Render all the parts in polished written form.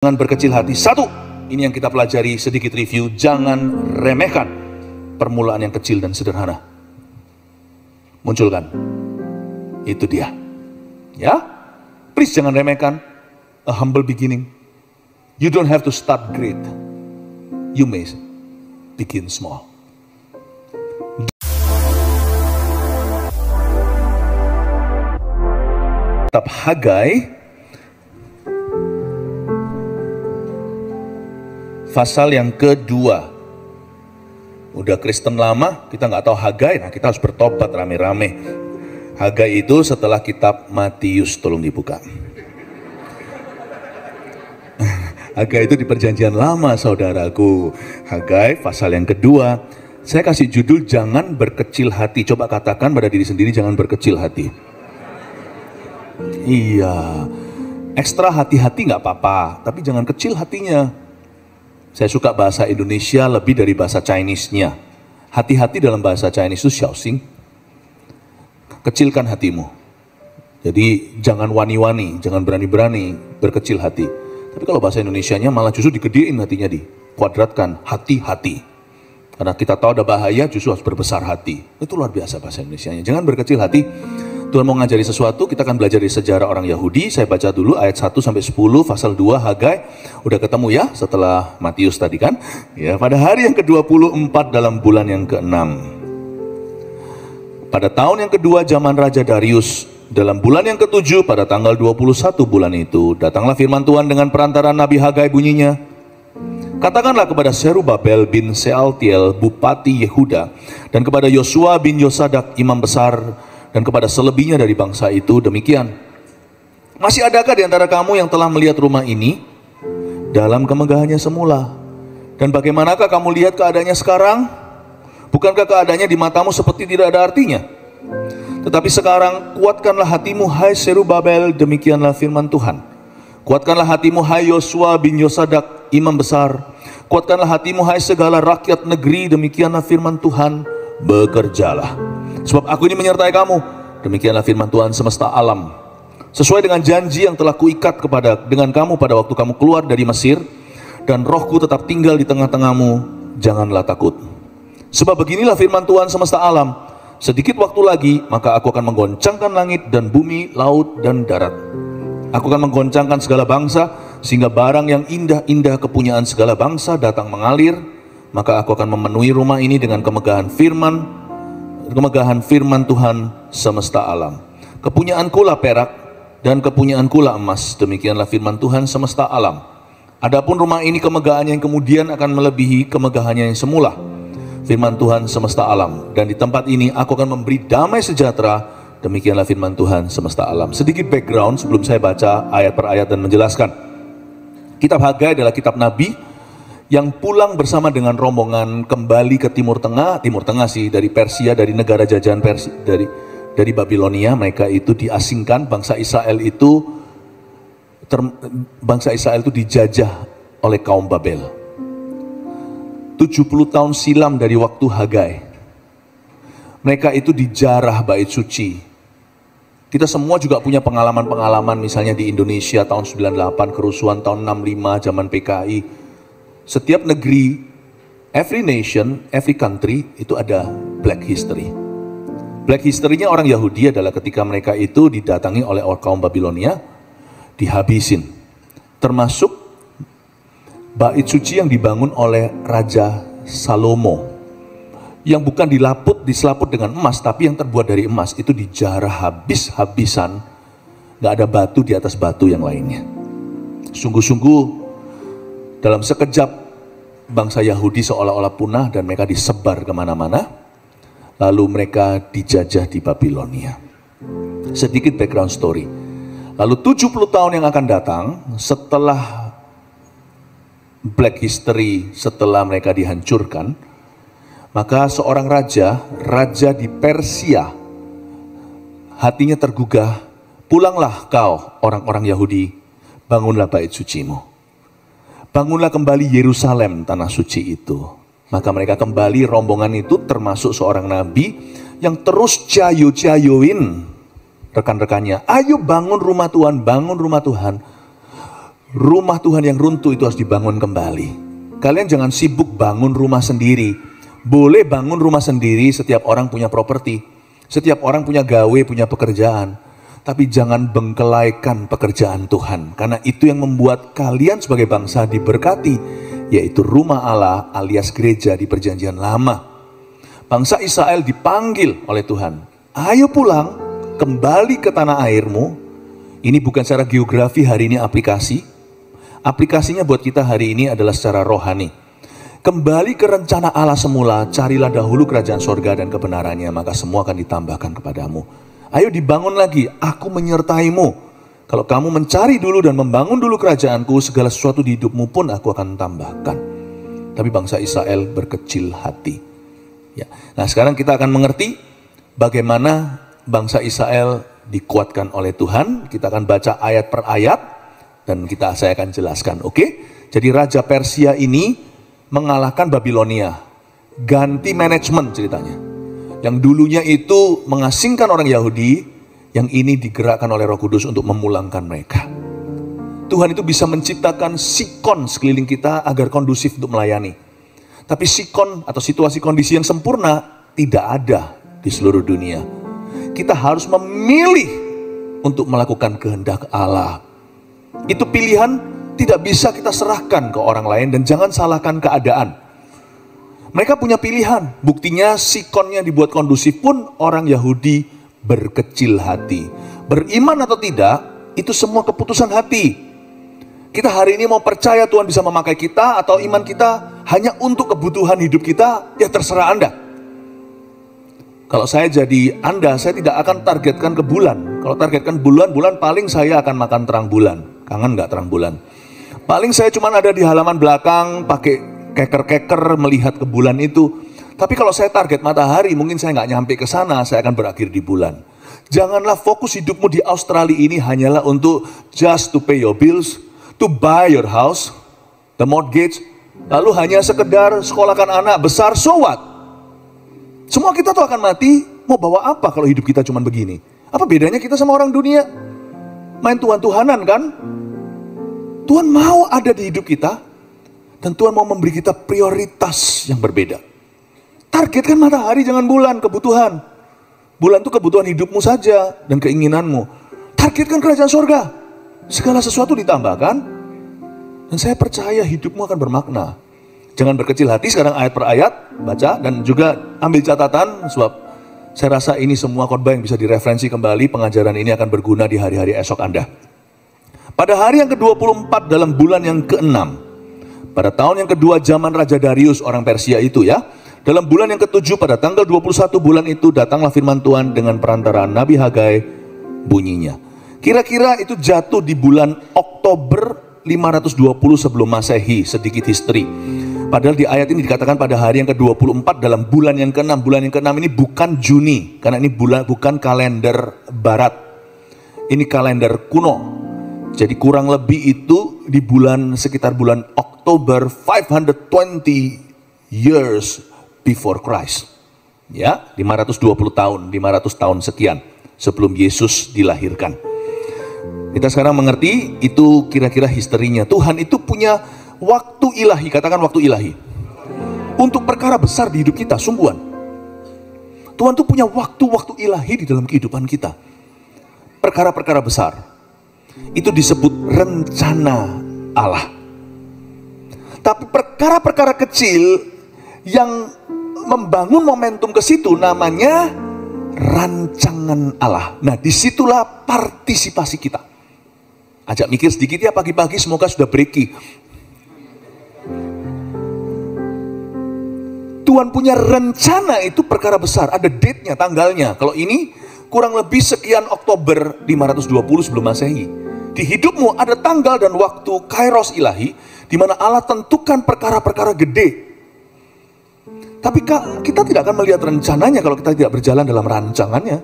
Jangan berkecil hati. Satu, ini yang kita pelajari sedikit review. Jangan remehkan permulaan yang kecil dan sederhana. Munculkan. Itu dia. Ya, please jangan remehkan. A humble beginning. You don't have to start great. You may begin small. Kitab Hagai pasal yang kedua. Udah Kristen lama, kita nggak tahu Hagai, nah kita harus bertobat rame-rame. Hagai itu setelah kitab Matius, tolong dibuka. Hagai itu di perjanjian lama, saudaraku. Hagai pasal yang kedua. Saya kasih judul jangan berkecil hati. Coba katakan pada diri sendiri, jangan berkecil hati. Iya, ekstra hati-hati nggak apa-apa, tapi jangan kecil hatinya. Saya suka bahasa Indonesia lebih dari bahasa Chinese-nya. Hati-hati dalam bahasa Chinese itu xiaoxing. Kecilkan hatimu. Jadi jangan wani-wani, jangan berani-berani berkecil hati. Tapi kalau bahasa Indonesianya malah justru digedein hatinya, dikuadratkan, hati-hati. Karena kita tahu ada bahaya, justru harus berbesar hati. Itu luar biasa bahasa Indonesianya. Jangan berkecil hati. Tuhan mau ngajari sesuatu, kita akan belajar dari sejarah orang Yahudi. Saya baca dulu ayat 1-10, pasal 2 Hagai. Udah ketemu ya setelah Matius tadi kan? Ya, pada hari yang ke-24 dalam bulan yang ke-6. Pada tahun yang kedua zaman Raja Darius, dalam bulan yang ke-7 pada tanggal 21 bulan itu, datanglah firman Tuhan dengan perantara Nabi Hagai bunyinya. Katakanlah kepada Serubabel bin Sealtiel, Bupati Yehuda, dan kepada Yosua bin Yosadak, Imam Besar, dan kepada selebihnya dari bangsa itu demikian. Masih adakah di antara kamu yang telah melihat rumah ini dalam kemegahannya semula? Dan bagaimanakah kamu lihat keadaannya sekarang? Bukankah keadaannya di matamu seperti tidak ada artinya? Tetapi sekarang kuatkanlah hatimu, hai Serubabel, demikianlah firman Tuhan. Kuatkanlah hatimu, hai Yosua bin Yosadak, imam besar. Kuatkanlah hatimu, hai segala rakyat negeri, demikianlah firman Tuhan. Bekerjalah, sebab aku ini menyertai kamu. Demikianlah firman Tuhan semesta alam. Sesuai dengan janji yang telah kuikat dengan kamu pada waktu kamu keluar dari Mesir, dan rohku tetap tinggal di tengah-tengahmu, janganlah takut. Sebab beginilah firman Tuhan semesta alam, sedikit waktu lagi, maka aku akan menggoncangkan langit dan bumi, laut dan darat. Aku akan menggoncangkan segala bangsa, sehingga barang yang indah-indah kepunyaan segala bangsa datang mengalir. Maka aku akan memenuhi rumah ini dengan kemegahan firman Tuhan semesta alam. Kepunyaanku lah perak dan kepunyaanku lah emas, demikianlah firman Tuhan semesta alam. Adapun rumah ini kemegahannya yang kemudian akan melebihi kemegahannya yang semula, firman Tuhan semesta alam. Dan di tempat ini aku akan memberi damai sejahtera, demikianlah firman Tuhan semesta alam. Sedikit background sebelum saya baca ayat per ayat dan menjelaskan. Kitab Hagai adalah kitab Nabi yang pulang bersama dengan rombongan kembali ke Timur Tengah sih, dari Persia, dari negara jajahan Persia, dari Babilonia. Mereka itu diasingkan, bangsa Israel itu dijajah oleh kaum Babel. 70 tahun silam dari waktu Hagai, mereka itu dijarah bait suci. Kita semua juga punya pengalaman-pengalaman, misalnya di Indonesia tahun 98, kerusuhan tahun 65 zaman PKI. Setiap negeri, every nation, every country itu ada black history. Black history-nya orang Yahudi adalah ketika mereka itu didatangi oleh kaum Babilonia, dihabisin. Termasuk bait suci yang dibangun oleh Raja Salomo, yang bukan diselaput dengan emas, tapi yang terbuat dari emas, itu dijarah habis-habisan. Gak ada batu di atas batu yang lainnya. Sungguh-sungguh dalam sekejap bangsa Yahudi seolah-olah punah dan mereka disebar kemana-mana. Lalu mereka dijajah di Babilonia. Sedikit background story. Lalu 70 tahun yang akan datang setelah black history, setelah mereka dihancurkan, maka seorang raja di Persia, hatinya tergugah. Pulanglah kau orang-orang Yahudi, bangunlah bait sucimu. Bangunlah kembali Yerusalem, tanah suci itu. Maka mereka kembali, rombongan itu termasuk seorang nabi yang terus jayo-jayoin rekan-rekannya. Ayo bangun rumah Tuhan, bangun rumah Tuhan. Rumah Tuhan yang runtuh itu harus dibangun kembali. Kalian jangan sibuk bangun rumah sendiri. Boleh bangun rumah sendiri, setiap orang punya properti. Setiap orang punya gawe, punya pekerjaan. Tapi jangan bengkelaikan pekerjaan Tuhan. Karena itu yang membuat kalian sebagai bangsa diberkati. Yaitu rumah Allah alias gereja di perjanjian lama. Bangsa Israel dipanggil oleh Tuhan. Ayo pulang, kembali ke tanah airmu. Ini bukan secara geografi hari ini aplikasi. Aplikasinya buat kita hari ini adalah secara rohani. Kembali ke rencana Allah semula, carilah dahulu kerajaan sorga dan kebenarannya, maka semua akan ditambahkan kepadamu. Ayo dibangun lagi, aku menyertaimu. Kalau kamu mencari dulu dan membangun dulu kerajaanku, segala sesuatu di hidupmu pun aku akan tambahkan. Tapi bangsa Israel berkecil hati. Ya. Nah sekarang kita akan mengerti bagaimana bangsa Israel dikuatkan oleh Tuhan. Kita akan baca ayat per ayat. Dan saya akan jelaskan, oke? Jadi Raja Persia ini mengalahkan Babilonia. Ganti manajemen ceritanya. Yang dulunya itu mengasingkan orang Yahudi, yang ini digerakkan oleh Roh Kudus untuk memulangkan mereka. Tuhan itu bisa menciptakan sikon sekeliling kita agar kondusif untuk melayani. Tapi sikon atau situasi kondisi yang sempurna tidak ada di seluruh dunia. Kita harus memilih untuk melakukan kehendak Allah. Itu pilihan tidak bisa kita serahkan ke orang lain dan jangan salahkan keadaan. Mereka punya pilihan, buktinya sikonnya dibuat kondusif pun orang Yahudi berkecil hati. Beriman atau tidak, itu semua keputusan hati. Kita hari ini mau percaya Tuhan bisa memakai kita atau iman kita hanya untuk kebutuhan hidup kita, ya terserah Anda. Kalau saya jadi Anda, saya tidak akan targetkan ke bulan. Kalau targetkan bulan paling saya akan makan terang bulan. Kangen gak terang bulan? Paling saya cuma ada di halaman belakang pakai keker-keker melihat ke bulan itu. Tapi kalau saya target matahari, mungkin saya gak nyampe ke sana, saya akan berakhir di bulan. Janganlah fokus hidupmu di Australia ini hanyalah untuk just to pay your bills, to buy your house, the mortgage, lalu hanya sekedar sekolahkan anak besar, so what? Semua kita tuh akan mati, mau bawa apa kalau hidup kita cuma begini? Apa bedanya kita sama orang dunia? Main Tuhan-Tuhanan kan? Tuhan mau ada di hidup kita, dan Tuhan mau memberi kita prioritas yang berbeda. Targetkan matahari, jangan bulan, kebutuhan. Bulan itu kebutuhan hidupmu saja dan keinginanmu. Targetkan kerajaan sorga. Segala sesuatu ditambahkan, dan saya percaya hidupmu akan bermakna. Jangan berkecil hati, sekarang ayat per ayat, baca, dan juga ambil catatan, sebab saya rasa ini semua khotbah yang bisa direferensi kembali, pengajaran ini akan berguna di hari-hari esok Anda. Pada hari yang ke-24 dalam bulan yang ke-6, pada tahun yang kedua zaman Raja Darius orang Persia itu ya, dalam bulan yang ke-7 pada tanggal 21 bulan itu datanglah firman Tuhan dengan perantaraan Nabi Hagai bunyinya. Kira-kira itu jatuh di bulan Oktober 520 sebelum Masehi, sedikit history. Padahal di ayat ini dikatakan pada hari yang ke-24 dalam bulan yang ke-6. Bulan yang ke-6 ini bukan Juni, karena ini bukan kalender barat. Ini kalender kuno. Jadi kurang lebih itu di sekitar bulan Oktober 520 years before Christ. Ya, 520 tahun, 500 tahun sekian sebelum Yesus dilahirkan. Kita sekarang mengerti itu kira-kira historinya. Tuhan itu punya waktu ilahi, katakan waktu ilahi. Untuk perkara besar di hidup kita, sungguhan. Tuhan itu punya waktu-waktu ilahi di dalam kehidupan kita. Perkara-perkara besar. Itu disebut rencana Allah. Tapi perkara-perkara kecil yang membangun momentum ke situ namanya rancangan Allah. Nah, disitulah partisipasi kita. Ajak mikir sedikit ya pagi-pagi, semoga sudah breaky. Tuhan punya rencana itu perkara besar, ada date-nya, tanggalnya. Kalau ini kurang lebih sekian Oktober 520 sebelum Masehi. Di hidupmu ada tanggal dan waktu kairos ilahi, di mana Allah tentukan perkara-perkara gede. Tapi kita tidak akan melihat rencananya kalau kita tidak berjalan dalam rancangannya.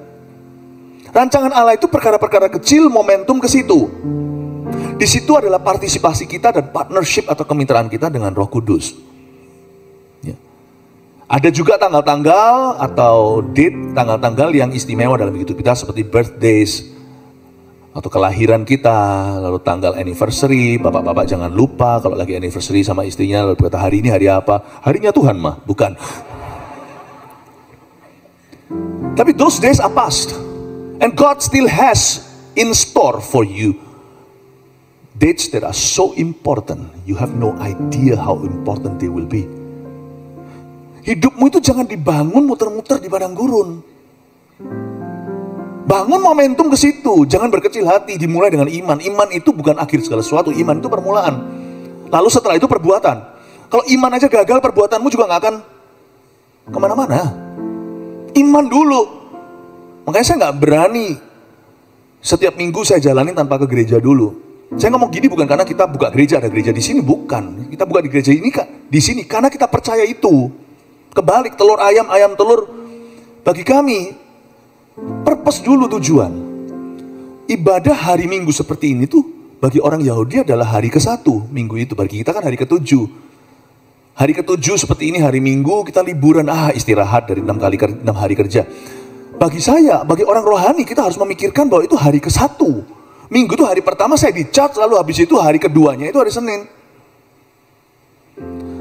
Rancangan Allah itu perkara-perkara kecil, momentum ke situ. Di situ adalah partisipasi kita dan partnership atau kemitraan kita dengan Roh Kudus. Ya. Ada juga tanggal-tanggal atau date, tanggal-tanggal yang istimewa dalam hidup kita seperti birthdays, atau kelahiran kita, lalu tanggal anniversary, bapak-bapak jangan lupa kalau lagi anniversary sama istrinya, lalu berkata hari ini hari apa? Harinya Tuhan mah, bukan. Tapi those days are past, and God still has in store for you dates that are so important, you have no idea how important they will be. Hidupmu itu jangan dibangun muter-muter di padang gurun. Bangun momentum ke situ, jangan berkecil hati, dimulai dengan iman. Iman itu bukan akhir segala sesuatu, iman itu permulaan. Lalu setelah itu perbuatan. Kalau iman aja gagal, perbuatanmu juga gak akan kemana-mana. Iman dulu. Makanya saya gak berani setiap minggu saya jalani tanpa ke gereja dulu. Saya ngomong gini bukan karena kita buka gereja, ada gereja di sini, bukan. Kita buka di gereja ini di sini karena kita percaya itu. Kebalik, telur ayam, ayam telur. Bagi kami, purpose dulu tujuan. Ibadah hari Minggu seperti ini tuh bagi orang Yahudi adalah hari ke-1 minggu itu. Bagi kita kan hari ke-7. Hari ke-7 seperti ini hari Minggu kita liburan, istirahat dari 6 hari kerja. Bagi saya, bagi orang rohani kita harus memikirkan bahwa itu hari ke-1. Minggu itu hari pertama saya di-charge, lalu habis itu hari keduanya itu hari Senin.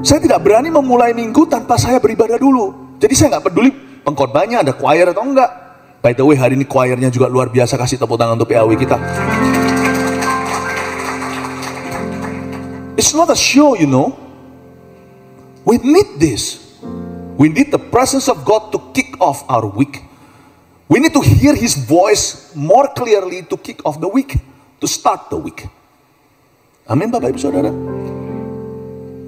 Saya tidak berani memulai minggu tanpa saya beribadah dulu. Jadi saya nggak peduli pengkhotbahnya ada choir atau enggak. By the way, hari ini choirnya juga luar biasa, kasih tepuk tangan untuk PAW kita. It's not a show, you know. We need this. We need the presence of God to kick off our week. We need to hear His voice more clearly to kick off the week, to start the week. Amin Bapak Ibu Saudara.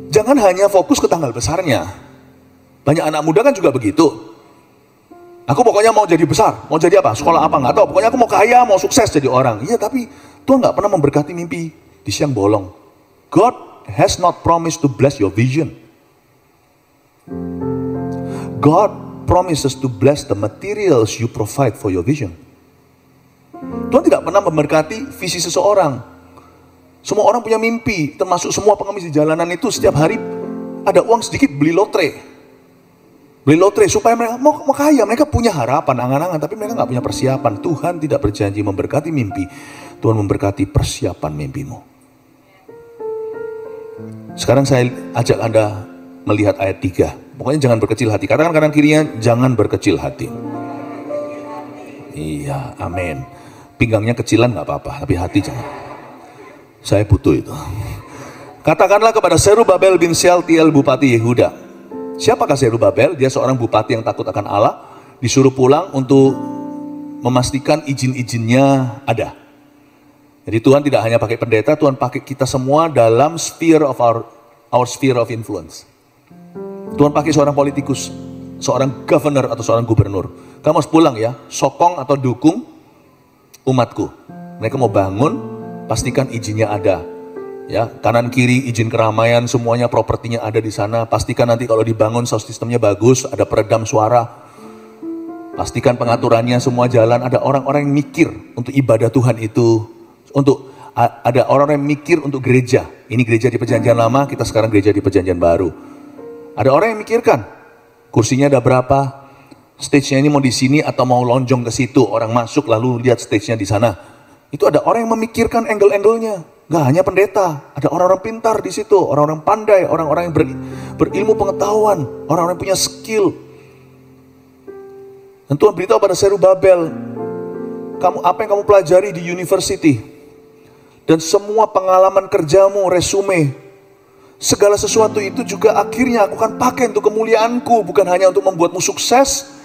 Jangan hanya fokus ke tanggal besarnya. Banyak anak muda kan juga begitu. Aku pokoknya mau jadi besar, mau jadi apa, sekolah apa nggak tahu. Pokoknya aku mau kaya, mau sukses jadi orang. Iya, tapi Tuhan nggak pernah memberkati mimpi di siang bolong. God has not promised to bless your vision. God promises to bless the materials you provide for your vision. Tuhan tidak pernah memberkati visi seseorang. Semua orang punya mimpi, termasuk semua pengemis di jalanan itu setiap hari ada uang sedikit beli lotre. Beli lotre supaya mereka mau kaya, mereka punya harapan, angan-angan, tapi mereka nggak punya persiapan. Tuhan tidak berjanji memberkati mimpi, Tuhan memberkati persiapan mimpimu. Sekarang saya ajak Anda melihat ayat 3. Pokoknya jangan berkecil hati. Katakan kanan kirinya, jangan berkecil hati. Iya, amin. Pinggangnya kecilan nggak apa-apa, tapi hati jangan. Saya butuh itu. Katakanlah kepada Zerubabel bin Shealtiel, Bupati Yehuda. Siapakah Zerubabel? Dia seorang bupati yang takut akan Allah, disuruh pulang untuk memastikan izin-izinnya ada. Jadi Tuhan tidak hanya pakai pendeta, Tuhan pakai kita semua dalam sphere of our sphere of influence. Tuhan pakai seorang politikus, seorang governor atau seorang gubernur. Kamu harus pulang ya, sokong atau dukung umatku. Mereka mau bangun, pastikan izinnya ada. Ya, kanan kiri izin keramaian semuanya, propertinya ada di sana. Pastikan nanti kalau dibangun sound sistemnya bagus, ada peredam suara. Pastikan pengaturannya semua jalan. Ada orang-orang yang mikir untuk ibadah Tuhan itu, ada orang yang mikir untuk gereja. Ini gereja di Perjanjian Lama, kita sekarang gereja di Perjanjian Baru. Ada orang yang mikirkan kursinya ada berapa, stage-nya ini mau di sini atau mau lonjong ke situ. Orang masuk lalu lihat stage-nya di sana. Itu ada orang yang memikirkan angle-angle-nya. Gak hanya pendeta, ada orang-orang pintar di situ, orang-orang pandai, orang-orang yang berilmu pengetahuan, orang-orang yang punya skill. Dan Tuhan beritahu pada Zerubabel, apa yang kamu pelajari di university, dan semua pengalaman kerjamu, resume, segala sesuatu itu juga akhirnya aku akan pakai untuk kemuliaanku, bukan hanya untuk membuatmu sukses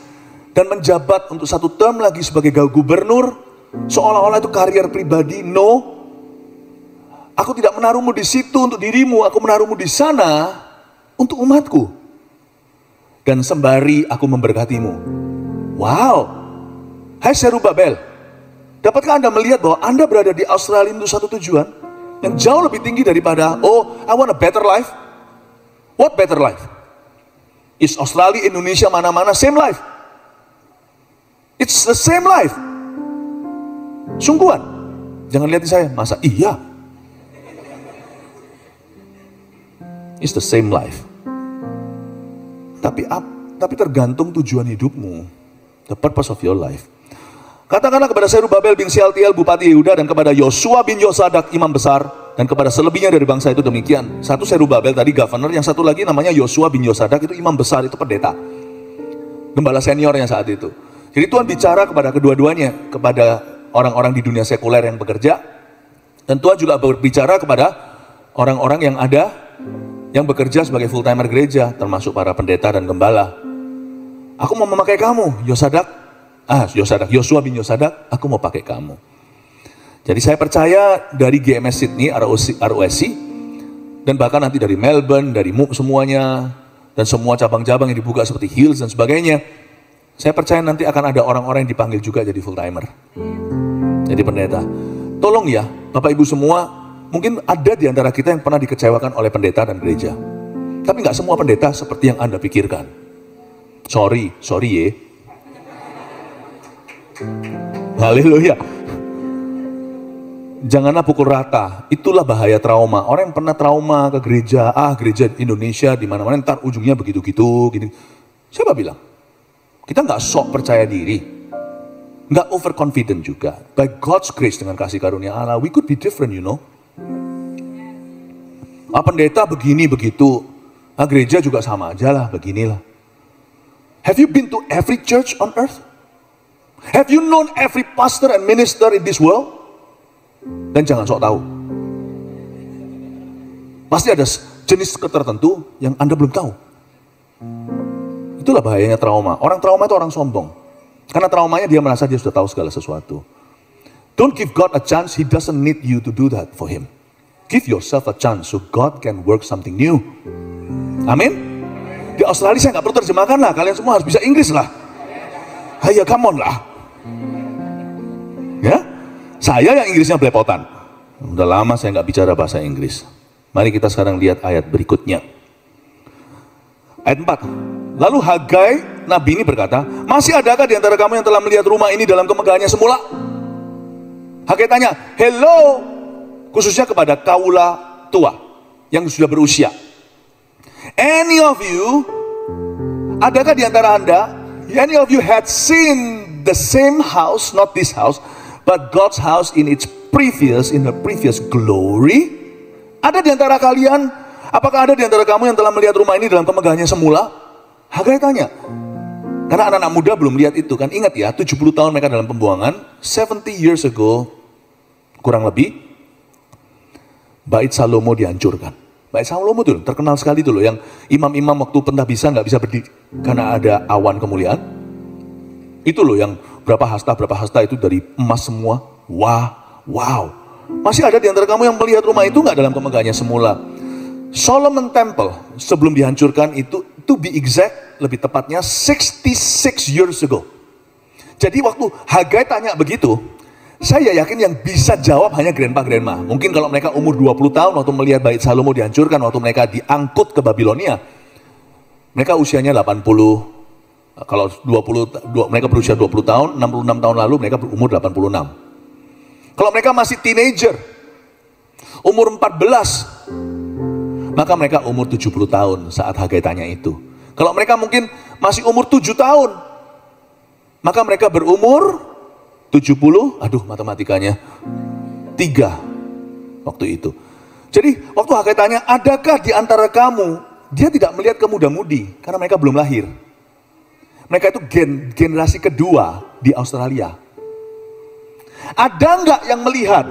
dan menjabat untuk 1 term lagi sebagai gubernur, seolah-olah itu karier pribadi. No. Aku tidak menaruhmu di situ untuk dirimu, aku menaruhmu di sana untuk umatku. Dan sembari aku memberkatimu. Wow. Hai Zerubabel, dapatkah Anda melihat bahwa Anda berada di Australia untuk satu tujuan yang jauh lebih tinggi daripada, I want a better life. What better life? Is Australia, Indonesia, mana-mana same life? It's the same life. Sungguhan. Jangan lihat saya, masa iya? It's the same life. Tapi tergantung tujuan hidupmu. The purpose of your life. Katakanlah kepada Zerubabel bin Shealtiel bupati Yehuda dan kepada Yosua bin Yosadak imam besar dan kepada selebihnya dari bangsa itu demikian. Satu Zerubabel tadi governor, yang satu lagi namanya Yosua bin Yosadak itu imam besar, itu pendeta, gembala seniornya saat itu. Jadi Tuhan bicara kepada kedua-duanya, kepada orang-orang di dunia sekuler yang bekerja, dan Tuhan juga berbicara kepada orang-orang yang ada yang bekerja sebagai full timer gereja, termasuk para pendeta dan gembala. Aku mau memakai kamu, Yosua bin Yosadak, aku mau pakai kamu. Jadi saya percaya dari GMS Sydney, ROSC, dan bahkan nanti dari Melbourne, dari MUP semuanya, dan semua cabang-cabang yang dibuka seperti Hills dan sebagainya, saya percaya nanti akan ada orang-orang yang dipanggil juga jadi full timer, jadi pendeta. Tolong ya Bapak Ibu semua, mungkin ada di antara kita yang pernah dikecewakan oleh pendeta dan gereja, tapi nggak semua pendeta seperti yang Anda pikirkan. Sorry ya. Haleluya. Janganlah pukul rata. Itulah bahaya trauma. Orang yang pernah trauma ke gereja, gereja Indonesia di mana-mana ntar ujungnya begitu-gitu, gini. Siapa bilang? Kita nggak sok percaya diri, nggak overconfident juga. By God's grace, dengan kasih karunia Allah, we could be different, you know. Pendeta begini begitu, gereja juga sama aja lah, beginilah. Have you been to every church on earth? Have you known every pastor and minister in this world? Dan jangan sok tahu. Pasti ada jenis tertentu yang Anda belum tahu. Itulah bahayanya trauma. Orang trauma itu orang sombong. Karena traumanya dia merasa dia sudah tahu segala sesuatu. Don't give God a chance, He doesn't need you to do that for Him. Give yourself a chance so God can work something new. Amin. Di Australia saya nggak perlu terjemahkan lah, kalian semua harus bisa Inggris lah. Ayo, come on lah. Ya, saya yang Inggrisnya belepotan. Udah lama saya nggak bicara bahasa Inggris. Mari kita sekarang lihat ayat berikutnya. Ayat 4. Lalu Hagai, nabi ini berkata, masih adakah di antara kamu yang telah melihat rumah ini dalam kemegahannya semula? Hagai tanya, hello, khususnya kepada kaula tua yang sudah berusia. Any of you, adakah di antara Anda, any of you had seen the same house, not this house, but God's house in its previous, in the previous glory? Ada di antara kalian, apakah ada di antara kamu yang telah melihat rumah ini dalam kemegahannya semula? Hagai tanya. Karena anak-anak muda belum lihat itu kan. Ingat ya, 70 tahun mereka dalam pembuangan, 70 years ago, kurang lebih, Bait Salomo dihancurkan. Bait Salomo tuh terkenal sekali tuh loh, yang imam-imam waktu pentahbisan nggak bisa berdiri karena ada awan kemuliaan. Itu loh yang berapa hasta itu dari emas semua. Wow. Masih ada di antara kamu yang melihat rumah itu nggak dalam kemegahannya semula? Solomon Temple sebelum dihancurkan itu, to be exact, lebih tepatnya 66 years ago. Jadi waktu Hagai tanya begitu, saya yakin yang bisa jawab hanya grandpa-grandma. Mungkin kalau mereka umur 20 tahun waktu melihat Bait Salomo dihancurkan, waktu mereka diangkut ke Babilonia, mereka usianya 80. Kalau mereka berusia 20 tahun, 66 tahun lalu mereka berumur 86. Kalau mereka masih teenager, umur 14, maka mereka umur 70 tahun saat Hagai tanya itu. Kalau mereka mungkin masih umur 7 tahun, maka mereka berumur 70, matematikanya 3 waktu itu. Jadi waktu Hagai tanya, adakah di antara kamu, dia tidak melihat ke muda-mudi karena mereka belum lahir. Mereka itu generasi kedua di Australia. Ada nggak yang melihat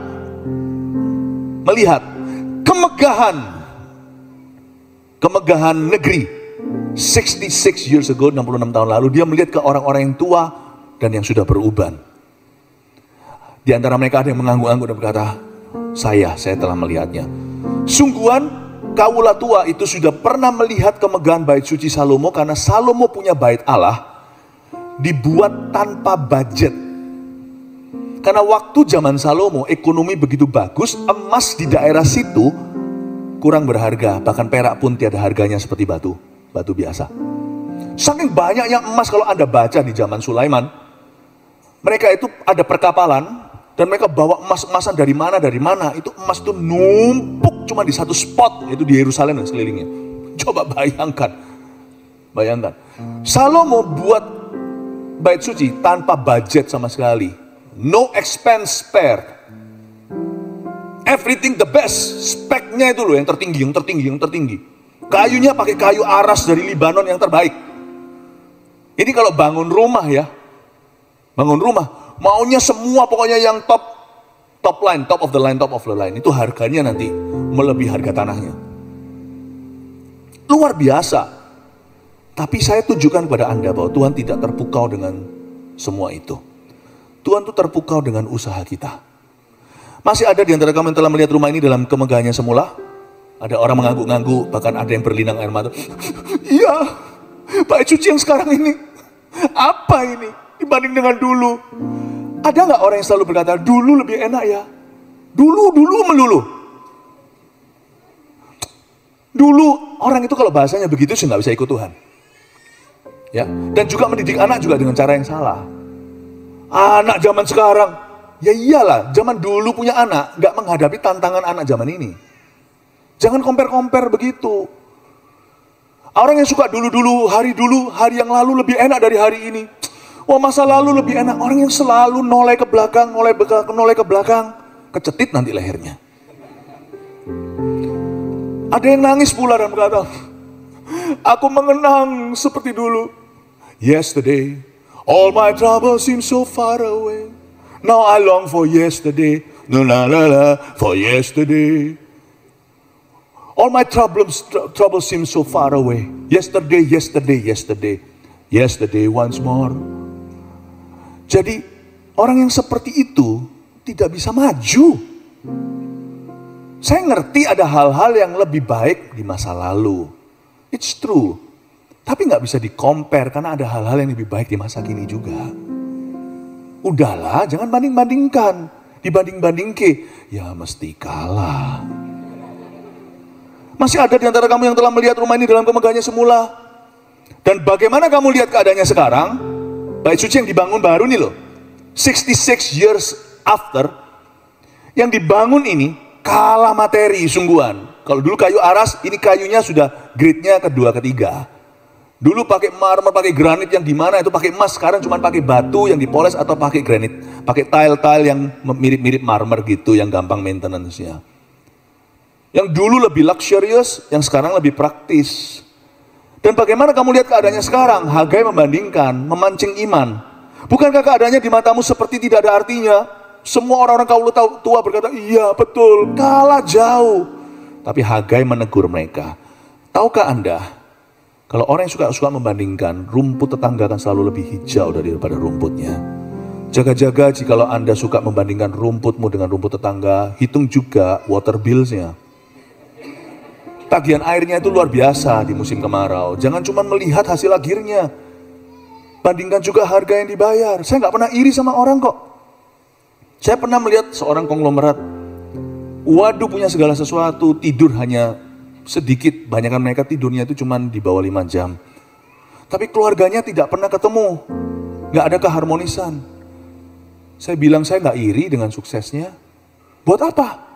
kemegahan negeri 66 years ago, 66 tahun lalu? Dia melihat ke orang-orang yang tua dan yang sudah beruban. Di antara mereka ada yang mengangguk-angguk dan berkata, saya telah melihatnya. Sungguhan kaula tua itu sudah pernah melihat kemegahan bait suci Salomo, karena Salomo punya bait Allah dibuat tanpa budget. Karena waktu zaman Salomo ekonomi begitu bagus, emas di daerah situ kurang berharga, bahkan perak pun tiada harganya seperti batu biasa. Saking banyaknya emas, kalau Anda baca di zaman Sulaiman, mereka itu ada perkapalan dan mereka bawa emas-emasan dari mana, itu emas itu numpuk cuma di satu spot, yaitu di Yerusalem dan sekelilingnya. Coba bayangkan. Salomo buat bait suci tanpa budget sama sekali. No expense spared. Everything the best. Speknya itu loh yang tertinggi, yang tertinggi, yang tertinggi. Kayunya pakai kayu aras dari Libanon yang terbaik. Ini kalau bangun rumah ya, bangun rumah, maunya semua pokoknya yang top line, top of the line, top of the line. Itu harganya nanti melebihi harga tanahnya. Luar biasa. Tapi saya tunjukkan kepada Anda bahwa Tuhan tidak terpukau dengan semua itu. Tuhan itu terpukau dengan usaha kita. Masih ada di antara kamu yang telah melihat rumah ini dalam kemegahannya semula? Ada orang mengangguk-ngangguk, bahkan ada yang berlinang air mata. Iya, bait suci yang sekarang ini, apa ini dibanding dengan dulu? Ada nggak orang yang selalu berkata, dulu lebih enak ya? Dulu melulu. Dulu orang itu kalau bahasanya begitu sih nggak bisa ikut Tuhan. Ya, dan juga mendidik anak juga dengan cara yang salah. Anak zaman sekarang, ya iyalah, zaman dulu punya anak nggak menghadapi tantangan anak zaman ini. Jangan compare begitu. Orang yang suka dulu, hari yang lalu lebih enak dari hari ini. Wah, masa lalu lebih enak. Orang yang selalu noleh ke belakang, kecetit nanti lehernya. Ada yang nangis pula dan berkata, aku mengenang seperti dulu. Yesterday, all my troubles seem so far away. Now I long for yesterday. For yesterday. All my troubles seem so far away. Yesterday. Yesterday once more. Jadi orang yang seperti itu tidak bisa maju. Saya ngerti ada hal-hal yang lebih baik di masa lalu. It's true. Tapi nggak bisa di-compare karena ada hal-hal yang lebih baik di masa kini juga. Udahlah, jangan banding-bandingkan. Dibanding-bandingke, ya mesti kalah. Masih ada di antara kamu yang telah melihat rumah ini dalam kemegahannya semula. Dan bagaimana kamu lihat keadaannya sekarang? Bait suci yang dibangun baru nih loh. 66 years after. Yang dibangun ini kalah materi sungguhan. Kalau dulu kayu aras, ini kayunya sudah grade-nya kedua, ketiga. Dulu pakai marmer, pakai granit yang dimana itu pakai emas. Sekarang cuma pakai batu yang dipoles atau pakai granit. Pakai tile-tile yang mirip-mirip marmer gitu, yang gampang maintenance-nya. Yang dulu lebih luxurious, yang sekarang lebih praktis. Dan bagaimana kamu lihat keadaannya sekarang? Hagai membandingkan, memancing iman. Bukankah keadaannya di matamu seperti tidak ada artinya? Semua orang-orang kaula tua berkata, iya betul, kalah jauh. Tapi Hagai menegur mereka. Tahukah Anda, kalau orang yang suka membandingkan, rumput tetangga akan selalu lebih hijau daripada rumputnya. Jaga-jaga jikalau Anda suka membandingkan rumputmu dengan rumput tetangga, hitung juga water bills-nya. Tagihan airnya itu luar biasa di musim kemarau. Jangan cuma melihat hasil akhirnya. Bandingkan juga harga yang dibayar. Saya nggak pernah iri sama orang kok. Saya pernah melihat seorang konglomerat. Waduh, punya segala sesuatu, tidur hanya sedikit. Banyakan mereka tidurnya itu cuma di bawah 5 jam. Tapi keluarganya tidak pernah ketemu. Nggak ada keharmonisan. Saya bilang saya nggak iri dengan suksesnya. Buat apa?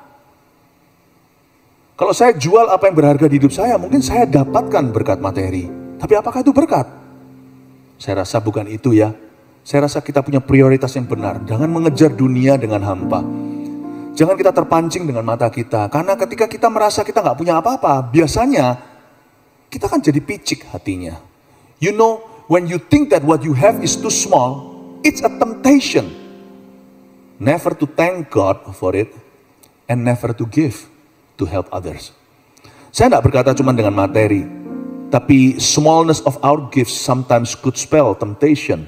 Kalau saya jual apa yang berharga di hidup saya, mungkin saya dapatkan berkat materi. Tapi apakah itu berkat? Saya rasa bukan itu ya. Saya rasa kita punya prioritas yang benar. Jangan mengejar dunia dengan hampa. Jangan kita terpancing dengan mata kita. Karena ketika kita merasa kita nggak punya apa-apa, biasanya kita kan jadi picik hatinya. You know, when you think that what you have is too small, it's a temptation. Never to thank God for it, and never to give to help others. Saya tidak berkata cuma dengan materi, tapi smallness of our gifts sometimes could spell temptation.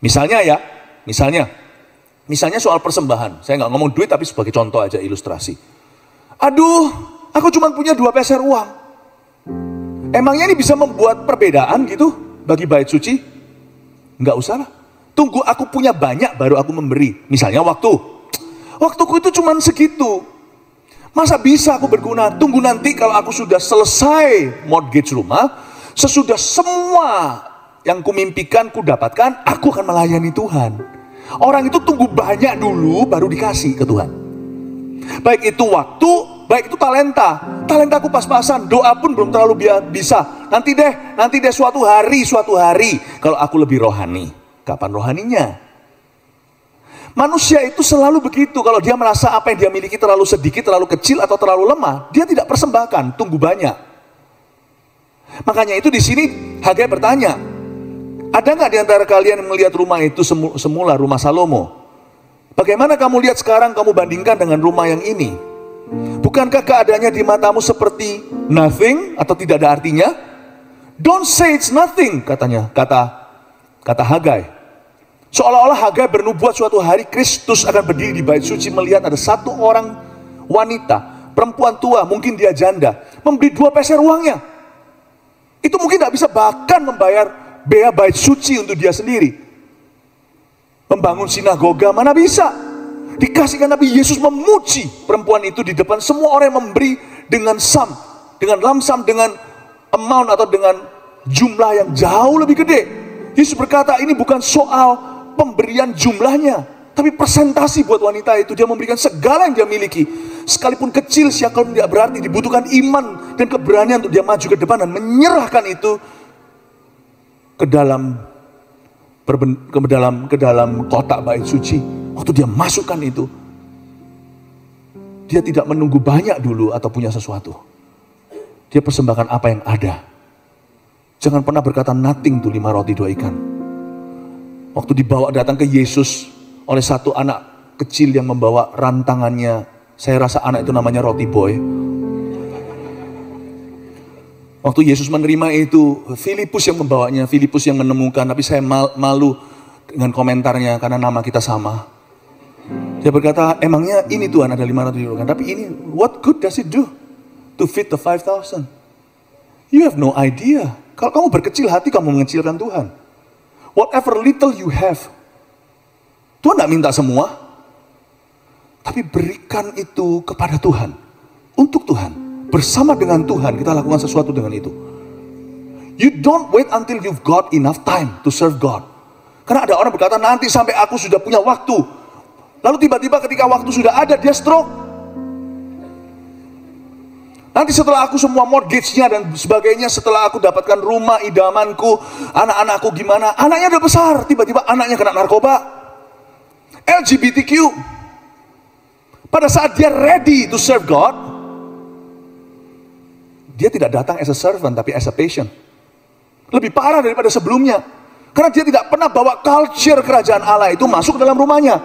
Misalnya soal persembahan. Saya nggak ngomong duit, tapi sebagai contoh aja, ilustrasi. Aduh, aku cuma punya 2 peser uang. Emangnya ini bisa membuat perbedaan gitu bagi bait suci? Nggak usah lah. Tunggu aku punya banyak baru aku memberi. Misalnya waktuku itu cuma segitu. Masa bisa aku berguna? Tunggu nanti kalau aku sudah selesai mortgage rumah, sesudah semua yang kumimpikan, kudapatkan, aku akan melayani Tuhan. Orang itu tunggu banyak dulu baru dikasih ke Tuhan. Baik itu waktu, baik itu talenta. Talentaku pas-pasan, doa pun belum terlalu bisa. Nanti deh suatu hari kalau aku lebih rohani. kapan rohaninya. Manusia itu selalu begitu, kalau dia merasa apa yang dia miliki terlalu sedikit, terlalu kecil, atau terlalu lemah, dia tidak persembahkan, tunggu banyak. Makanya itu di sini Hagai bertanya, ada nggak di antara kalian yang melihat rumah itu semula rumah Salomo? Bagaimana kamu lihat sekarang, kamu bandingkan dengan rumah yang ini? Bukankah keadaannya di matamu seperti nothing atau tidak ada artinya? Don't say it's nothing, katanya, kata Hagai. Seolah-olah Hagai bernubuat suatu hari Kristus akan berdiri di bait suci, melihat ada satu orang wanita, perempuan tua, mungkin dia janda, memberi 2 peser uangnya. Itu mungkin tidak bisa bahkan membayar bea bait suci untuk dia sendiri. Membangun sinagoga mana bisa. Dikasihkan, tapi Yesus memuji perempuan itu di depan semua orang yang memberi dengan lamsam, dengan amount atau dengan jumlah yang jauh lebih gede. Yesus berkata, ini bukan soal pemberian jumlahnya, tapi presentasi buat wanita itu. Dia memberikan segala yang dia miliki, sekalipun kecil, siapapun tidak berarti. Dibutuhkan iman dan keberanian untuk dia maju ke depan dan menyerahkan itu ke dalam kotak bait suci. Waktu dia masukkan itu, dia tidak menunggu banyak dulu atau punya sesuatu. Dia persembahkan apa yang ada. Jangan pernah berkata nothing tuh 5 roti 2 ikan. Waktu dibawa datang ke Yesus oleh satu anak kecil yang membawa rantangannya, saya rasa anak itu namanya Roti Boy. Waktu Yesus menerima itu, Filipus yang membawanya, Filipus yang menemukan, tapi saya malu dengan komentarnya karena nama kita sama. Dia berkata, emangnya ini Tuhan ada 500 ribu, tapi ini, what good does it do to feed the 5,000? You have no idea. Kalau kamu berkecil hati, kamu mengecilkan Tuhan. Whatever little you have, Tuhan tidak minta semua, tapi berikan itu kepada Tuhan, untuk Tuhan, bersama dengan Tuhan kita lakukan sesuatu dengan itu. You don't wait until you've got enough time to serve God. Karena ada orang berkata, nanti sampai aku sudah punya waktu. Lalu tiba-tiba ketika waktu sudah ada, dia stroke. Nanti setelah aku semua mortgage-nya dan sebagainya, setelah aku dapatkan rumah idamanku, anak-anakku gimana, anaknya udah besar, tiba-tiba anaknya kena narkoba, LGBTQ. Pada saat dia ready to serve God, dia tidak datang as a servant, tapi as a patient. Lebih parah daripada sebelumnya. Karena dia tidak pernah bawa culture kerajaan Allah itu masuk ke dalam rumahnya.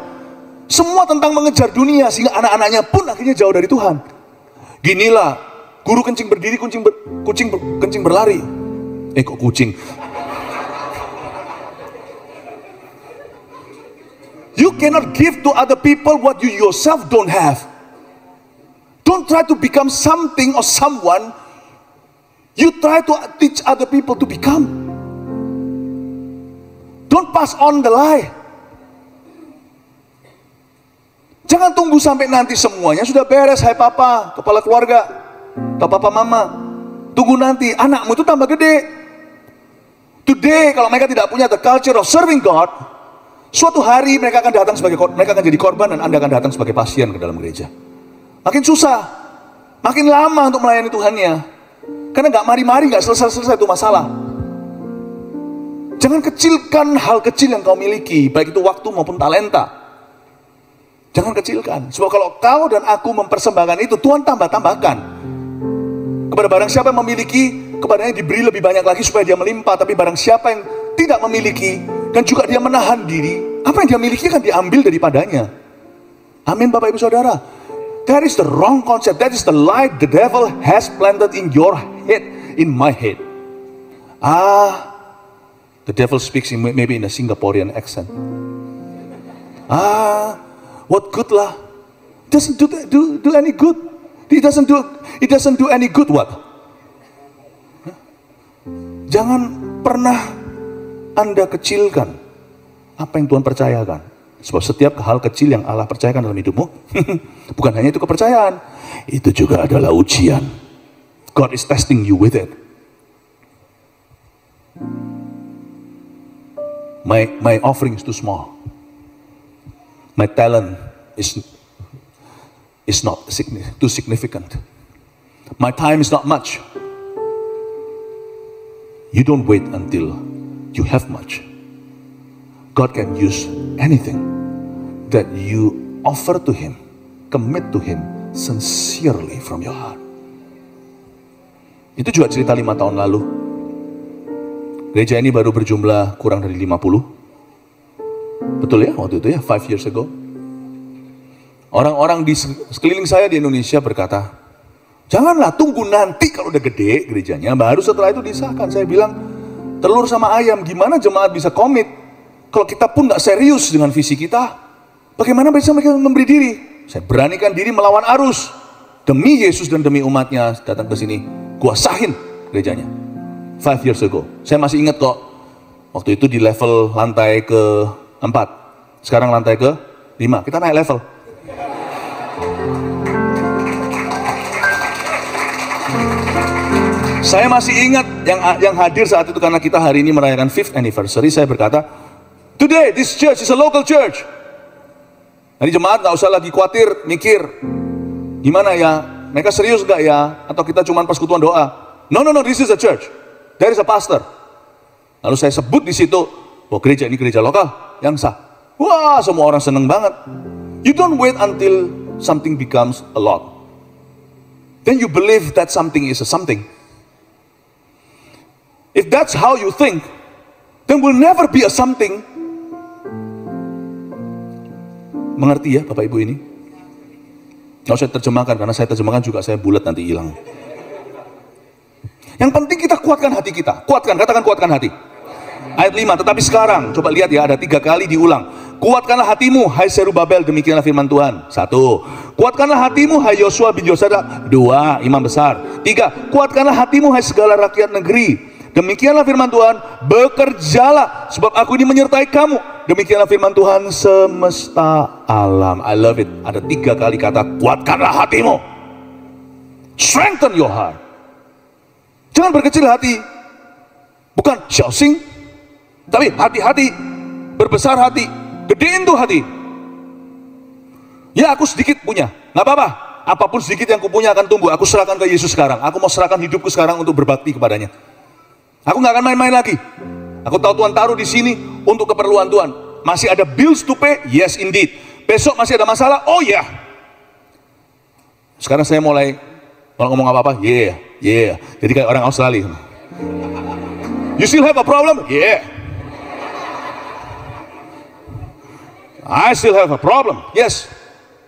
Semua tentang mengejar dunia, sehingga anak-anaknya pun akhirnya jauh dari Tuhan. Ginilah, guru kencing berdiri, kencing berlari. Kok kucing? You cannot give to other people what you yourself don't have. Don't try to become something or someone. You try to teach other people to become. Don't pass on the lie. Jangan tunggu sampai nanti semuanya sudah beres, hai papa, kepala keluarga, atau papa mama. Tunggu nanti, anakmu itu tambah gede. Today, kalau mereka tidak punya the culture of serving God, suatu hari mereka akan datang mereka akan jadi korban dan Anda akan datang sebagai pasien ke dalam gereja. Makin susah, makin lama untuk melayani Tuhannya. Karena nggak mari-mari, nggak selesai-selesai itu masalah. Jangan kecilkan hal kecil yang kau miliki, baik itu waktu maupun talenta. Jangan kecilkan. Sebab kalau kau dan aku mempersembahkan itu, Tuhan tambah-tambahkan. Kepada barang siapa yang memiliki, kepadanya diberi lebih banyak lagi supaya dia melimpah. Tapi barang siapa yang tidak memiliki, dan juga dia menahan diri, apa yang dia miliki akan diambil daripadanya. Amin Bapak Ibu Saudara. That is the wrong concept. That is the lie the devil has planted in your head, in my head. The devil speaks maybe in a Singaporean accent. What good lah? Doesn't do any good. It doesn't do any good. What? Jangan pernah Anda kecilkan apa yang Tuhan percayakan. Sebab setiap hal kecil yang Allah percayakan dalam hidupmu, bukan hanya itu kepercayaan, itu juga adalah ujian. God is testing you with it. My offering is too small. My talent is not too significant. My time is not much. You don't wait until you have much. God can use anything that you offer to Him, commit to Him sincerely from your heart. Itu juga cerita 5 tahun lalu. Gereja ini baru berjumlah kurang dari 50. Betul ya, waktu itu ya, 5 years ago. Orang-orang di sekeliling saya di Indonesia berkata, janganlah, tunggu nanti kalau udah gede gerejanya, baru setelah itu disahkan. Saya bilang, telur sama ayam, gimana jemaat bisa komit kalau kita pun gak serius dengan visi kita? Bagaimana bisa mereka memberi diri? Saya beranikan diri melawan arus demi Yesus dan demi umatnya. Datang ke sini, gua sahin gerejanya 5 years ago. Saya masih ingat kok, waktu itu di level lantai ke-4, sekarang lantai ke-5, kita naik level. Saya masih ingat yang hadir saat itu, karena kita hari ini merayakan 5th anniversary. Saya berkata, today this church is a local church. Jadi jemaat gak usah lagi khawatir, mikir, gimana ya, mereka serius gak ya, atau kita cuma persekutuan doa. No, this is a church. There is a pastor. Lalu saya sebut di situ, gereja ini gereja lokal yang sah. Wah, semua orang seneng banget. You don't wait until something becomes a lot. Then you believe that something is a something. If that's how you think, then will never be a something. Mengerti ya Bapak Ibu ini? Nggak usah terjemahkan, karena saya terjemahkan juga saya bulat nanti hilang. Yang penting kita kuatkan hati kita. Kuatkan, katakan kuatkan hati. Ayat 5, tetapi sekarang, coba lihat ya, ada 3 kali diulang. Kuatkanlah hatimu, hai Zerubabel, demikianlah firman Tuhan. 1. Kuatkanlah hatimu, hai Yosua bin Yosadak. 2. Imam besar. 3. Kuatkanlah hatimu, hai segala rakyat negeri. Demikianlah firman Tuhan, bekerjalah, sebab aku ini menyertai kamu. Demikianlah firman Tuhan semesta alam. I love it. Ada 3 kali kata, kuatkanlah hatimu. Strengthen your heart. Jangan berkecil hati. Bukan shouting, tapi hati-hati, berbesar hati, gedein tuh hati. Ya, aku sedikit punya, nggak apa-apa. Apapun sedikit yang kupunya akan tumbuh. Aku serahkan ke Yesus sekarang. Aku mau serahkan hidupku sekarang untuk berbakti kepadanya. Aku nggak akan main-main lagi. Aku tahu Tuhan taruh di sini untuk keperluan Tuhan. Masih ada bills to pay? Yes indeed. Besok masih ada masalah? Oh ya. Yeah. Sekarang saya mulai, kalau ngomong apa-apa, yeah. Jadi kayak orang Australia. You still have a problem? Yeah. I still have a problem. Yes.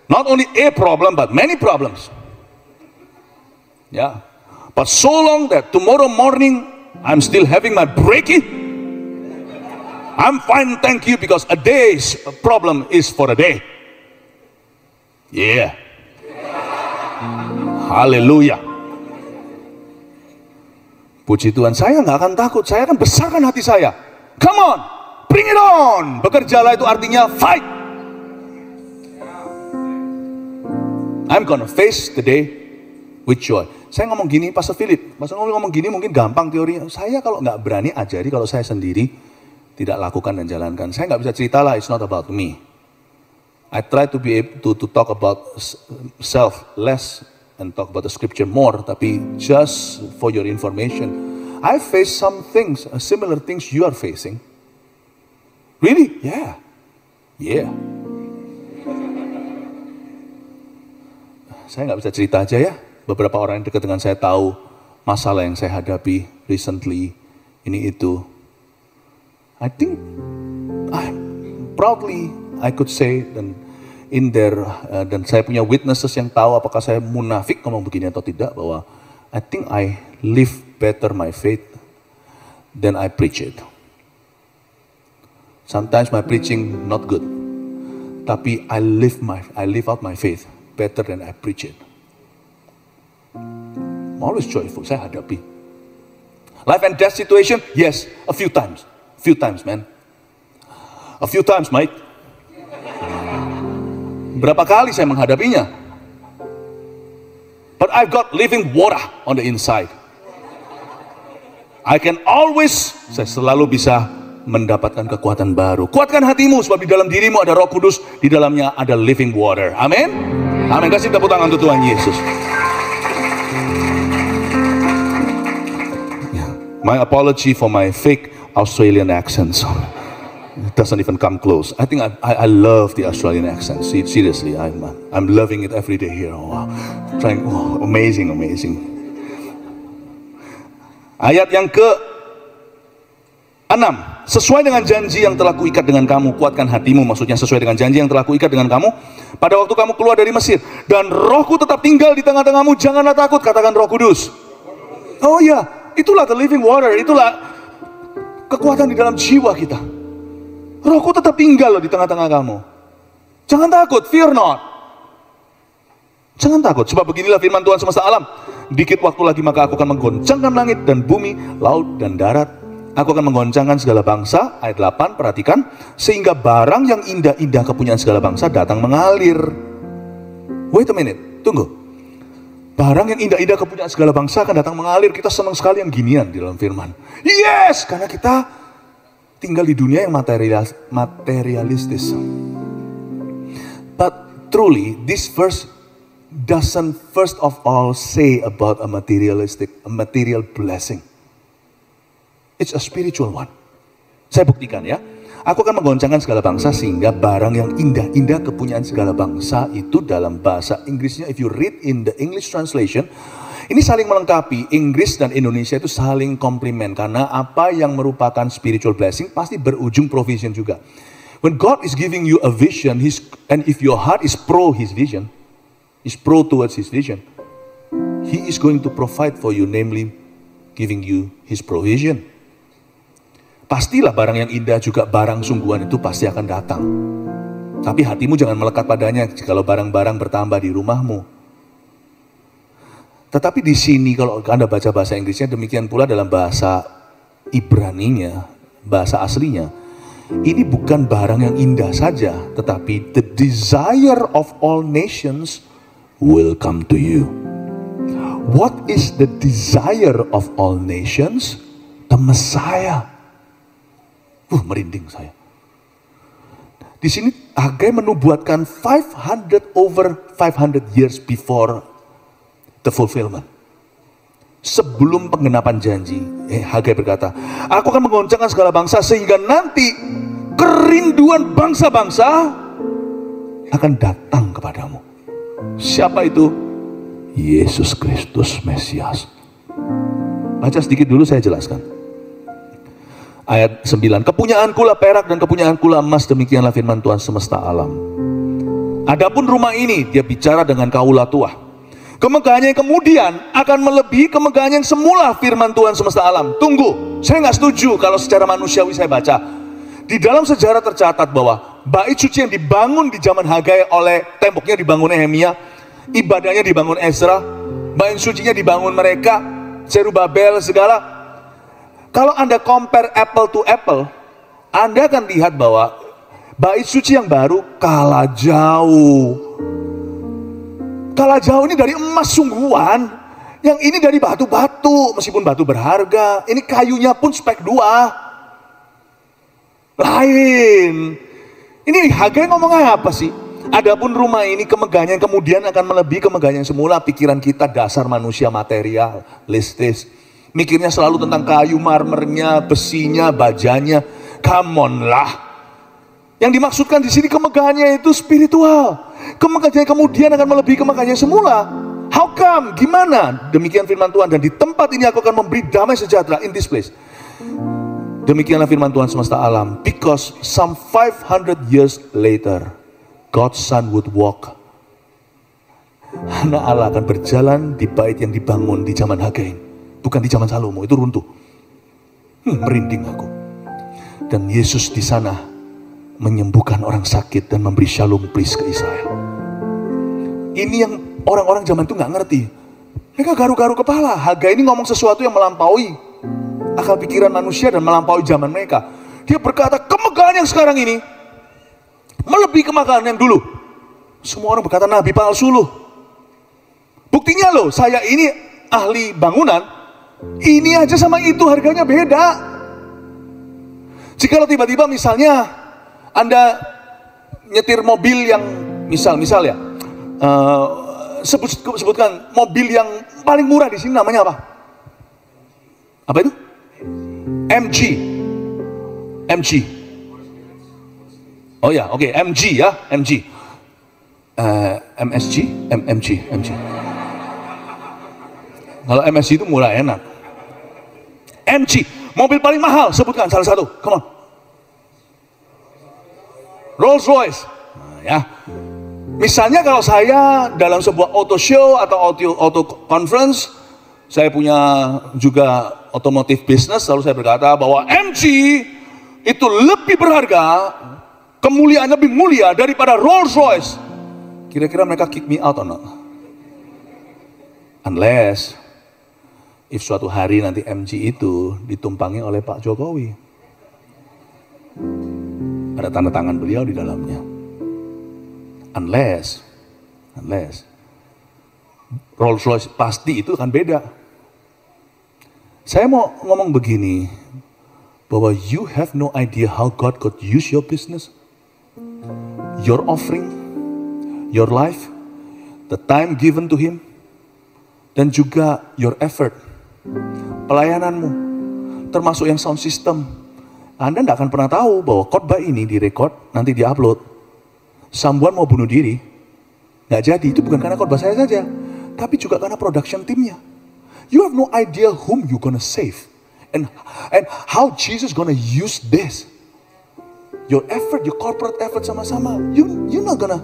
Not only a problem, but many problems. Yeah. But so long that tomorrow morning I'm still having my breaking, I'm fine, thank you, because a day's problem is for a day. Yeah. Haleluya. Puji Tuhan, saya nggak akan takut, saya akan besarkan hati saya. Come on, bring it on. Bekerjalah itu artinya fight. I'm gonna face the day with joy. Saya ngomong gini, Pastor Philip, Pastor ngomong gini mungkin gampang teorinya. Saya kalau nggak berani ajari, kalau saya sendiri tidak lakukan dan jalankan. Saya nggak bisa cerita lah, it's not about me. I try to be able to talk about self less and talk about the scripture more. Tapi just for your information, I face some things, similar things you are facing. Really? Yeah. Saya nggak bisa cerita aja ya. Beberapa orang yang dekat dengan saya tahu masalah yang saya hadapi recently, ini itu. I think, proudly I could say, dan saya punya witnesses yang tahu apakah saya munafik ngomong begini atau tidak, bahwa I think I live better my faith than I preach it. Sometimes my preaching not good, tapi I live out my faith better than I preach it. I'm always joyful, saya hadapi. Life and death situation, yes, a few times man. A few times, mate. Berapa kali saya menghadapinya. But I've got living water on the inside. I can always, saya selalu bisa mendapatkan kekuatan baru. Kuatkan hatimu, sebab di dalam dirimu ada Roh Kudus, di dalamnya ada living water. Amin. Amin. Kasih tepuk tangan untuk Tuhan Yesus. My apology for my fake Australian accents. It doesn't even come close. I think I love the Australian accent. Seriously, I'm loving it every day here. Oh, wow. Amazing. Ayat yang ke-6. Sesuai dengan janji yang telah kuikat dengan kamu, kuatkan hatimu, maksudnya sesuai dengan janji yang telah kuikat dengan kamu pada waktu kamu keluar dari Mesir, dan Rohku tetap tinggal di tengah-tengahmu. Janganlah takut, katakan Roh Kudus. Oh ya, itulah the living water, itulah kekuatan di dalam jiwa kita. Rohku tetap tinggal loh di tengah-tengah kamu. Jangan takut, fear not. Jangan takut, sebab beginilah firman Tuhan semesta alam. Dikit waktu lagi maka aku akan menggoncangkan langit dan bumi, laut dan darat. Aku akan menggoncangkan segala bangsa. Ayat 8, perhatikan. Sehingga barang yang indah-indah kepunyaan segala bangsa datang mengalir. Wait a minute, tunggu. Barang yang indah-indah kepunyaan segala bangsa akan datang mengalir. Kita senang sekali yang ginian di dalam firman. Yes, karena kita tinggal di dunia yang materialistis. But truly, this verse doesn't first of all say about a material blessing. It's a spiritual one. Saya buktikan ya. Aku akan menggoncangkan segala bangsa sehingga barang yang indah-indah kepunyaan segala bangsa itu dalam bahasa Inggrisnya, if you read in the English translation, ini saling melengkapi. Inggris dan Indonesia itu saling komplement karena apa yang merupakan spiritual blessing pasti berujung provision juga. When God is giving you a vision, and if your heart is pro His vision, is pro towards His vision, He is going to provide for you, namely giving you His provision. Pastilah barang yang indah juga barang sungguhan itu pasti akan datang. Tapi hatimu jangan melekat padanya jikalau barang-barang bertambah di rumahmu. Tetapi di sini kalau Anda baca bahasa Inggrisnya, demikian pula dalam bahasa Ibraninya, bahasa aslinya, ini bukan barang yang indah saja, tetapi the desire of all nations will come to you. What is the desire of all nations? The Messiah. Merinding saya. Di sini Hagai menubuatkan 500 years before the fulfillment. Sebelum penggenapan janji, Hagai berkata, aku akan menggoncangkan segala bangsa sehingga nanti kerinduan bangsa-bangsa akan datang kepadamu. Siapa itu? Yesus Kristus Mesias. Baca sedikit dulu, saya jelaskan. Ayat 9, kepunyaanku lah perak dan kepunyaanku lah emas, demikianlah firman Tuhan semesta alam. Adapun rumah ini, dia bicara dengan kaula tua, kemegahannya yang kemudian akan melebihi kemegahan yang semula, firman Tuhan semesta alam. Tunggu, saya nggak setuju kalau secara manusiawi saya baca. Di dalam sejarah tercatat bahwa bait suci yang dibangun di zaman Hagai oleh temboknya dibangun Nehemia, ibadahnya dibangun Ezra, bait sucinya dibangun mereka, Zerubabel segala. Kalau Anda compare apple to apple, Anda akan lihat bahwa bait suci yang baru kalah jauh. Kalah jauh ini dari emas sungguhan, yang ini dari batu-batu, meskipun batu berharga. Ini kayunya pun spek 2. Lain. Ini Hagai ngomong apa sih? Adapun rumah ini kemegahannya yang kemudian akan melebihi kemegahan yang semula. Pikiran kita dasar manusia material, listis. Mikirnya selalu tentang kayu, marmernya, besinya, bajanya. Come on lah. Yang dimaksudkan di sini kemegahannya itu spiritual. Kemegahannya kemudian akan melebihi kemegahannya semula. How come? Gimana? Demikian firman Tuhan. Dan di tempat ini aku akan memberi damai sejahtera, in this place. Demikianlah firman Tuhan semesta alam. Because some 500 years later, God's Son would walk. Anak Allah akan berjalan di bait yang dibangun di zaman Hagai. Bukan di zaman Salomo, itu runtuh. Merinding aku. Dan Yesus di sana menyembuhkan orang sakit dan memberi shalom peace ke Israel. Ini yang orang-orang zaman itu nggak ngerti. Mereka garu-garu kepala. Hagai ini ngomong sesuatu yang melampaui akal pikiran manusia dan melampaui zaman mereka. Dia berkata, kemegahan yang sekarang ini melebihi kemegahan yang dulu. Semua orang berkata nabi palsu loh. Buktinya loh, saya ini ahli bangunan. Ini aja sama itu harganya beda. Jika tiba-tiba misalnya Anda nyetir mobil yang misal ya, sebutkan mobil yang paling murah di sini namanya apa? Apa itu? MG. Oh ya, oke, MG ya, MG. MSG, MG. Kalau MSG itu mulai enak. MG, mobil paling mahal, sebutkan salah satu, come on. Rolls Royce. Nah, ya. Misalnya kalau saya dalam sebuah auto show atau auto conference, saya punya juga otomotif business, lalu saya berkata bahwa MG itu lebih berharga, kemuliaan lebih mulia daripada Rolls Royce. Kira-kira mereka kick me out or not? Unless if suatu hari nanti MG itu ditumpangi oleh Pak Jokowi. Ada tanda tangan beliau di dalamnya. Unless Rolls Royce pasti itu akan beda. Saya mau ngomong begini, bahwa you have no idea how God could use your business, your offering, your life, the time given to Him, dan juga your effort, pelayananmu, termasuk yang sound system. Anda tidak akan pernah tahu bahwa khotbah ini direkod, nanti diupload. Someone mau bunuh diri, nggak jadi. Itu bukan karena khotbah saya saja, tapi juga karena production timnya. You have no idea whom you gonna save, and how Jesus gonna use this. Your effort, your corporate effort sama-sama. You not gonna.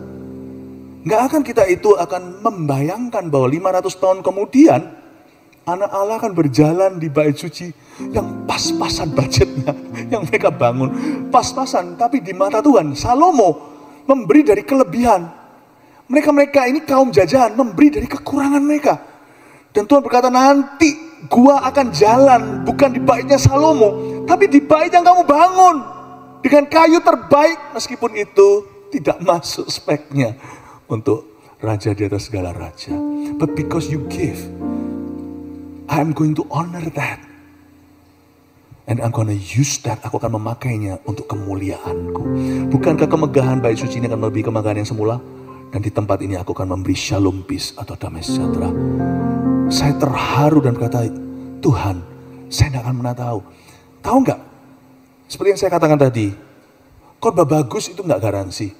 Nggak akan kita itu akan membayangkan bahwa 500 tahun kemudian anak Allah akan berjalan di bait suci yang pas-pasan budgetnya, yang mereka bangun pas-pasan. Tapi di mata Tuhan, Salomo memberi dari kelebihan. Mereka ini kaum jajahan memberi dari kekurangan mereka. Dan Tuhan berkata, nanti gua akan jalan bukan di baitnya Salomo, tapi di bait yang kamu bangun dengan kayu terbaik, meskipun itu tidak masuk speknya untuk raja di atas segala raja. But because you give, I'm going to honor that. And I'm gonna use that. Aku akan memakainya untuk kemuliaanku. Bukankah kemegahan bait suci ini akan melebihi kemegahan yang semula? Dan di tempat ini aku akan memberi shalom peace atau damai sejahtera. Saya terharu dan berkata, Tuhan, saya tidak akan pernah tahu. Tahu nggak? Seperti yang saya katakan tadi, khotbah bagus itu nggak garansi.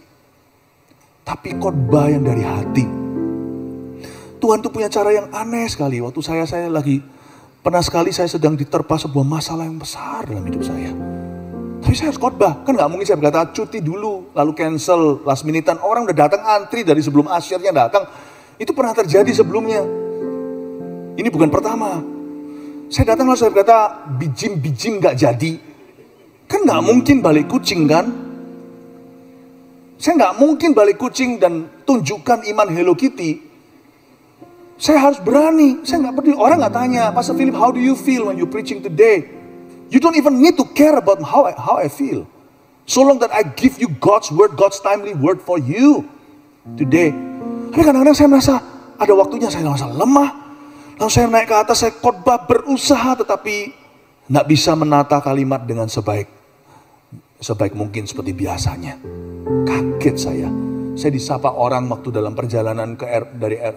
Tapi khotbah yang dari hati. Tuhan tuh punya cara yang aneh sekali. Waktu saya lagi, pernah sekali saya sedang diterpa sebuah masalah yang besar dalam hidup saya. Tapi saya harus khotbah. Kan nggak mungkin saya berkata cuti dulu, lalu cancel, last minutean. Orang udah datang antri dari sebelum asyirnya datang. Itu pernah terjadi sebelumnya. Ini bukan pertama. Saya datang lalu saya berkata, bijim nggak jadi. Kan nggak mungkin balik kucing kan? Saya nggak mungkin balik kucing dan tunjukkan iman Hello Kitty. Saya harus berani. Saya nggak peduli. Orang nggak tanya, Pastor Philip, how do you feel when you preaching today? You don't even need to care about how I feel. So long that I give you God's word, God's timely word for you today. Tapi kadang-kadang saya merasa ada waktunya saya merasa lemah. Lalu saya naik ke atas, saya khotbah berusaha, tetapi nggak bisa menata kalimat dengan sebaik mungkin seperti biasanya. Kaget saya. Saya disapa orang waktu dalam perjalanan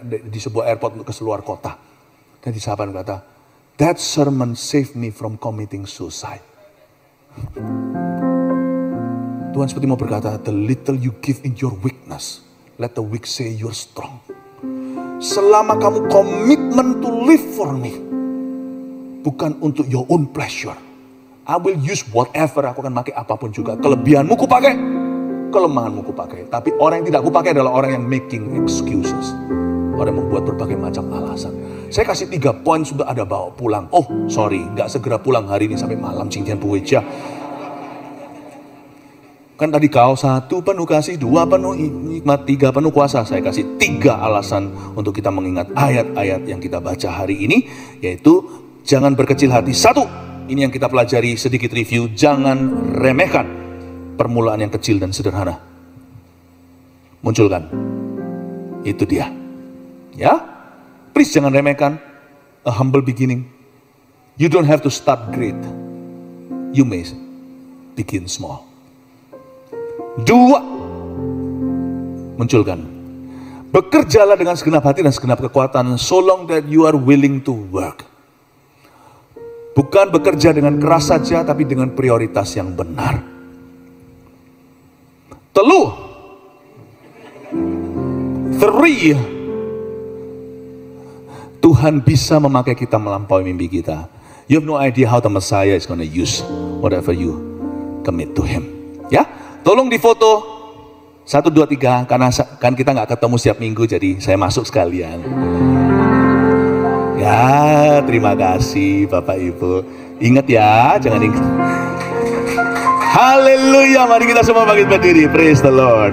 di sebuah airport ke luar kota. Dan disapa dan berkata, that sermon saved me from committing suicide. Tuhan seperti mau berkata, the little you give in your weakness, let the weak say you're strong. Selama kamu komitmen to live for me, bukan untuk your own pleasure, I will use whatever, aku akan pakai apapun juga. Kelebihanmu ku pakai, kelemahanmu ku pakai. Tapi orang yang tidak ku pakai adalah orang yang making excuses. Orang yang membuat berbagai macam alasan. Saya kasih 3 poin sudah ada bawa pulang. Oh sorry, gak segera pulang hari ini sampai malam cincin puweja. Kan tadi kau 1 penuh kasih, 2 penuh nikmat, 3 penuh kuasa. Saya kasih 3 alasan untuk kita mengingat ayat-ayat yang kita baca hari ini. Yaitu jangan berkecil hati. 1, ini yang kita pelajari sedikit review. Jangan remehkan permulaan yang kecil dan sederhana. Munculkan. Itu dia. Ya, please jangan remehkan a humble beginning. You don't have to start great. You may begin small. 2, munculkan. Bekerjalah dengan segenap hati dan segenap kekuatan, so long that you are willing to work. Bukan bekerja dengan keras saja, tapi dengan prioritas yang benar. telu, 3. Tuhan bisa memakai kita melampaui mimpi kita. You have no idea how the Messiah is gonna use whatever you commit to Him. Ya, tolong difoto 1, 2, 3, karena kan kita nggak ketemu setiap minggu, jadi saya masuk sekalian. Ya, terima kasih Bapak Ibu. Ingat ya, jangan ingat. Haleluya, mari kita semua bangkit berdiri. Praise the Lord.